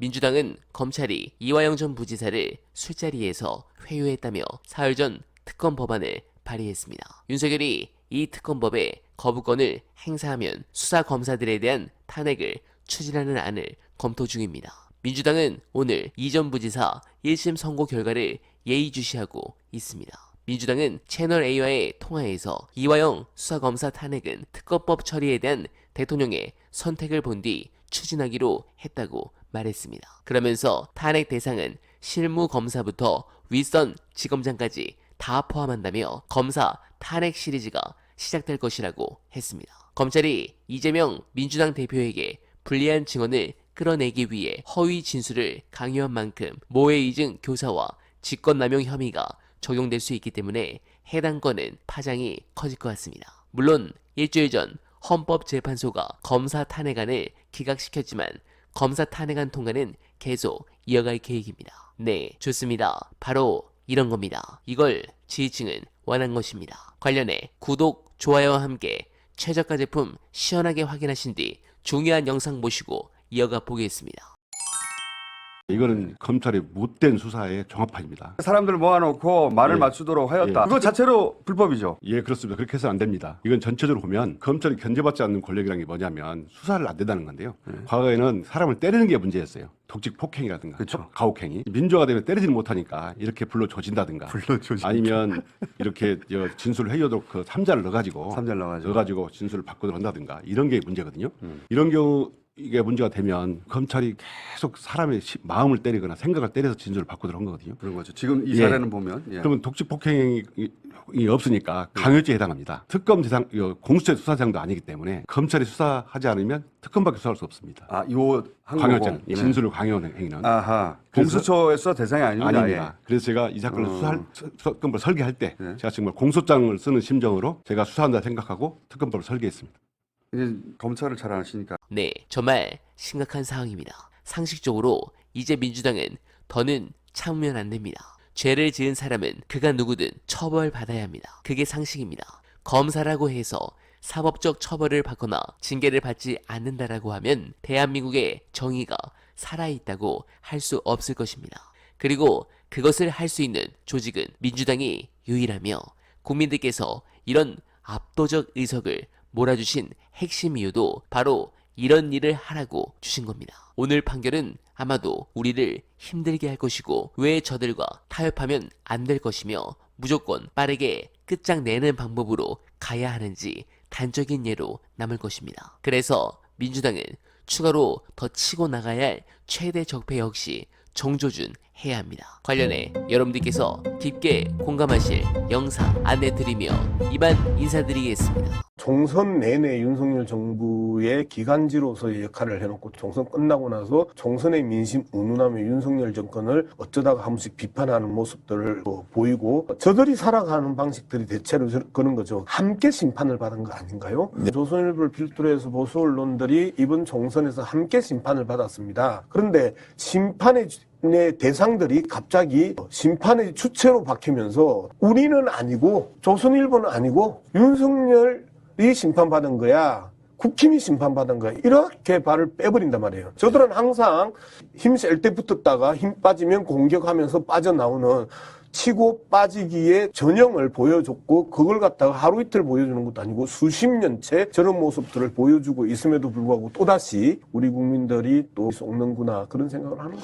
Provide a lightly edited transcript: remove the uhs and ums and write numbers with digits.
민주당은 검찰이 이화영 전 부지사를 술자리에서 회유했다며 사흘 전 특검 법안을 발의했습니다. 윤석열이 이 특검법에 거부권을 행사하면 수사 검사들에 대한 탄핵을 추진하는 안을 검토 중입니다. 민주당은 오늘 이 전 부지사 1심 선고 결과를 예의주시하고 있습니다. 민주당은 채널A와의 통화에서 이화영 수사검사 탄핵은 특검법 처리에 대한 대통령의 선택을 본 뒤 추진하기로 했다고 말했습니다. 그러면서 탄핵 대상은 실무검사부터 윗선 지검장까지 다 포함한다며 검사 탄핵 시리즈가 시작될 것이라고 했습니다. 검찰이 이재명 민주당 대표에게 불리한 증언을 끌어내기 위해 허위 진술을 강요한 만큼 모해이증 교사와 직권남용 혐의가 적용될 수 있기 때문에 해당 건은 파장이 커질 것 같습니다. 물론 일주일 전 헌법재판소가 검사 탄핵안을 기각시켰지만 검사 탄핵안 통과는 계속 이어갈 계획입니다. 네, 좋습니다. 바로 이런 겁니다. 이걸 지지층은 원한 것입니다. 관련해 구독, 좋아요와 함께 최저가 제품 시원하게 확인하신 뒤 중요한 영상 보시고 이어가 보겠습니다. 이거는 검찰의 못된 수사의 종합판입니다. 사람들 모아놓고 말을 예. 맞추도록 하였다. 예. 그거 자체로 불법이죠. 예, 그렇습니다. 그렇게 해서는 안 됩니다. 이건 전체적으로 보면 검찰이 견제받지 않는 권력이라는 게 뭐냐면 수사를 안 된다는 건데요. 과거에는 사람을 때리는 게 문제였어요. 독직 폭행이라든가 그쵸. 가혹행위. 민주화가 되면 때리지는 못하니까 이렇게 불러 조진다든가 아니면 이렇게 진술을 해요도록 그 삼자를 넣어가지고 진술을 바꾸도록 한다든가 이런 게 문제거든요. 이런 경우 이게 문제가 되면 검찰이 계속 사람의 마음을 때리거나 생각을 때려서 진술을 바꾸도록 한 거거든요. 그런 거죠. 지금 이 사례는 보면 그러면 독직 폭행이 없으니까 강요죄에 해당합니다. 특검 대상 공수처 수사 대상도 아니기 때문에 검찰이 수사하지 않으면 특검밖에 수사할 수 없습니다. 강요죄는 진술을 강요하는 행위는. 아하. 공수처의 수사 대상이 아닙니다. 그래서 제가 이 사건을 특검법을 설계할 때 제가 정말 공소장을 쓰는 심정으로 제가 수사한다 생각하고 특검법을 설계했습니다. 이제 검찰을 잘 아시니까. 네, 정말 심각한 상황입니다. 상식적으로 이제 민주당은 더는 참으면 안 됩니다. 죄를 지은 사람은 그가 누구든 처벌받아야 합니다. 그게 상식입니다. 검사라고 해서 사법적 처벌을 받거나 징계를 받지 않는다라고 하면 대한민국의 정의가 살아있다고 할 수 없을 것입니다. 그리고 그것을 할 수 있는 조직은 민주당이 유일하며 국민들께서 이런 압도적 의석을 몰아주신 핵심 이유도 바로 이런 일을 하라고 주신 겁니다. 오늘 판결은 아마도 우리를 힘들게 할 것이고 왜 저들과 타협하면 안 될 것이며 무조건 빠르게 끝장내는 방법으로 가야 하는지 단적인 예로 남을 것입니다. 그래서 민주당은 추가로 더 치고 나가야 할 최대 적폐 역시 정조준 해야 합니다. 관련해 여러분들께서 깊게 공감하실 영상 안내드리며 이만 인사드리겠습니다. 총선 내내 윤석열 정부의 기간지로서의 역할을 해놓고 총선 끝나고 나서 총선의 민심 운운하며 윤석열 정권을 어쩌다가 한 번씩 비판하는 모습들을 보이고 저들이 살아가는 방식들이 대체로 그런 거죠. 함께 심판을 받은 거 아닌가요? 조선일보를 필두로 해서 보수 언론들이 이번 총선에서 함께 심판을 받았습니다. 그런데 심판의 대상들이 갑자기 심판의 주체로 바뀌면서 우리는 아니고 조선일보는 아니고 윤석열이 심판받은 거야. 국힘이 심판받은 거야. 이렇게 발을 빼버린단 말이에요. 저들은 항상 힘 셀 때 붙었다가 힘 빠지면 공격하면서 빠져나오는 치고 빠지기의 전형을 보여줬고 그걸 갖다가 하루 이틀 보여주는 것도 아니고 수십 년째 저런 모습들을 보여주고 있음에도 불구하고 또다시 우리 국민들이 또 속는구나 그런 생각을 하는 거예요.